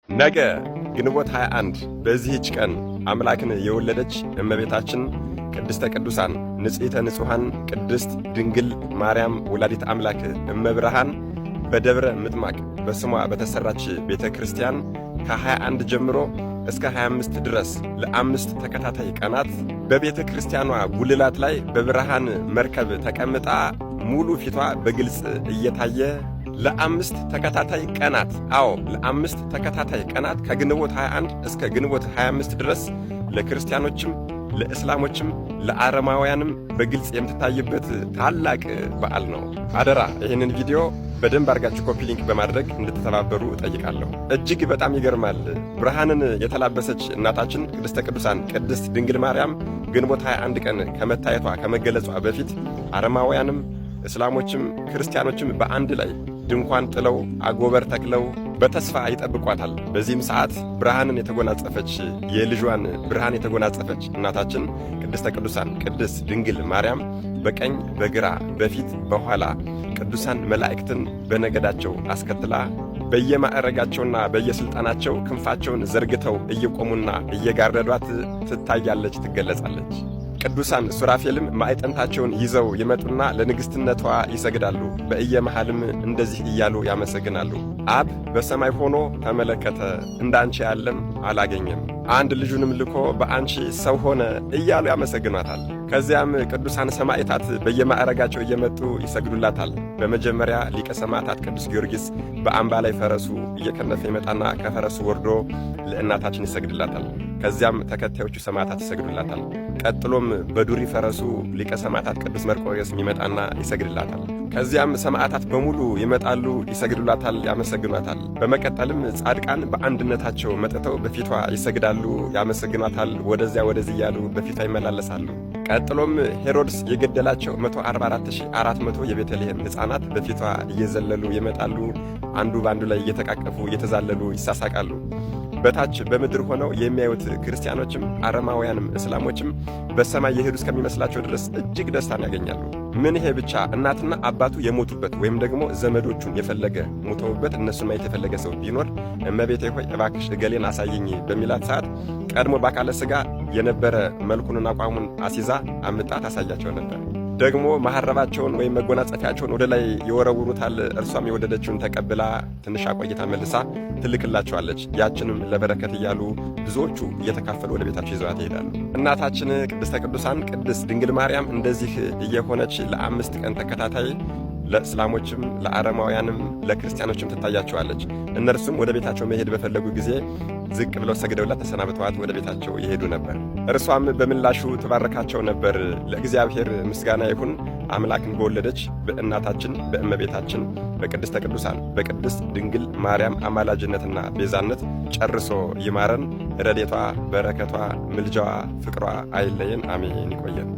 ነገ ግንቦት 21 በዚህች ቀን አምላክን የወለደች እመቤታችን ቅድስተ ቅዱሳን ንጽሕተ ንጹሐን ቅድስት ድንግል ማርያም ወላዲት አምላክ እመብርሃን በደብረ ምጥማቅ በስሟ በተሠራች ቤተ ክርስቲያን ከ21 ጀምሮ እስከ 25 ድረስ ለ5 ተከታታይ ቀናት በቤተ ክርስቲያኗ ጉልላት ላይ በብርሃን መርከብ ተቀምጣ ሙሉ ፊቷ በግልጽ እየታየ ለ5 ተከታታይ ቀናት ለ5 ተከታታይ ቀናት ከግንቦት 21 እስከ ግንቦት 25 ድረስ ለክርስቲያኖችም ለእስላሞችም ለአረማውያንም በግልጽ የምትታይበት ታላቅ በዓል ነው። አደራ ይህንን ቪዲዮ በደንብ አድርጋችሁ ኮፒ ሊንክ በማድረግ እንድትተባበሩ እጠይቃለሁ። እጅግ በጣም ይገርማል። ብርሃንን የተላበሰች እናታችን ቅድስተ ቅዱሳን ቅድስት ድንግል ማርያም ግንቦት 21 ቀን ከመታየቷ ከመገለጿ በፊት አረማውያንም እስላሞችም ክርስቲያኖችም በአንድ ላይ ድንኳን ጥለው አጎበር ተክለው በተስፋ ይጠብቋታል። በዚህም ሰዓት ብርሃንን የተጎናጸፈች የልጇን ብርሃን የተጎናጸፈች እናታችን ቅድስተ ቅዱሳን ቅድስት ድንግል ማርያም በቀኝ በግራ በፊት በኋላ ቅዱሳን መላእክትን በነገዳቸው አስከትላ በየማዕረጋቸውና በየሥልጣናቸው ክንፋቸውን ዘርግተው እየቆሙና እየጋረዷት ትታያለች፣ ትገለጻለች። ቅዱሳን ሱራፌልም ማዕጠንታቸውን ይዘው ይመጡና ለንግሥትነቷ ይሰግዳሉ። በየመሃልም እንደዚህ እያሉ ያመሰግናሉ። አብ በሰማይ ሆኖ ተመለከተ፣ እንዳንቺ ያለም አላገኘም፣ አንድ ልጁንም ልኮ በአንቺ ሰው ሆነ እያሉ ያመሰግኗታል። ከዚያም ቅዱሳን ሰማዕታት በየማዕረጋቸው እየመጡ ይሰግዱላታል። በመጀመሪያ ሊቀ ሰማዕታት ቅዱስ ጊዮርጊስ በአምባ ላይ ፈረሱ እየከነፈ ይመጣና ከፈረሱ ወርዶ ለእናታችን ይሰግድላታል። ከዚያም ተከታዮቹ ሰማዕታት ይሰግዱላታል። ቀጥሎም በዱሪ ፈረሱ ሊቀ ሰማዕታት ቅዱስ መርቆሬዎስ ይመጣና ይሰግድላታል። ከዚያም ሰማዕታት በሙሉ ይመጣሉ፣ ይሰግዱላታል፣ ያመሰግኗታል። በመቀጠልም ጻድቃን በአንድነታቸው መጥተው በፊቷ ይሰግዳሉ፣ ያመሰግኗታል። ወደዚያ ወደዚህ እያሉ በፊቷ ይመላለሳሉ። ቀጥሎም ሄሮድስ የገደላቸው 144,400 የቤተልሔም ሕፃናት በፊቷ እየዘለሉ ይመጣሉ። አንዱ በአንዱ ላይ እየተቃቀፉ እየተዛለሉ ይሳሳቃሉ። በታች በምድር ሆነው የሚያዩት ክርስቲያኖችም አረማውያንም እስላሞችም በሰማይ የሄዱ እስከሚመስላቸው ድረስ እጅግ ደስታን ያገኛሉ። ምን ይሄ ብቻ እናትና አባቱ የሞቱበት ወይም ደግሞ ዘመዶቹን የፈለገ ሞተውበት እነሱን ማየት የፈለገ ሰው ቢኖር እመቤቴ ሆይ እባክሽ እገሌን አሳየኝ በሚላት ሰዓት ቀድሞ በአካለ ሥጋ የነበረ መልኩንና አቋሙን አሲዛ አምጣ ታሳያቸው ነበር። ደግሞ መሐረባቸውን ወይም መጎናጸፊያቸውን ወደ ላይ ይወረውሩታል። እርሷም የወደደችውን ተቀብላ ትንሽ አቆይታ መልሳ ትልክላቸዋለች። ያችንም ለበረከት እያሉ ብዙዎቹ እየተካፈሉ ወደ ቤታቸው ይዘዋት ይሄዳሉ። እናታችን ቅድስተ ቅዱሳን ቅድስት ድንግል ማርያም እንደዚህ እየሆነች ለ5 ቀን ተከታታይ ለእስላሞችም ለአረማውያንም ለክርስቲያኖችም ትታያቸዋለች። እነርሱም ወደ ቤታቸው መሄድ በፈለጉ ጊዜ ዝቅ ብለው ሰግደውላት ተሰናብተዋት ወደ ቤታቸው ይሄዱ ነበር። እርሷም በምላሹ ትባረካቸው ነበር። ለእግዚአብሔር ምስጋና ይሁን። አምላክን በወለደች በእናታችን በእመቤታችን በቅድስተ ቅዱሳን በቅድስት ድንግል ማርያም አማላጅነትና ቤዛነት ጨርሶ ይማረን። ረድኤቷ፣ በረከቷ፣ ምልጃዋ፣ ፍቅሯ አይለየን። አሜን። ይቆየን።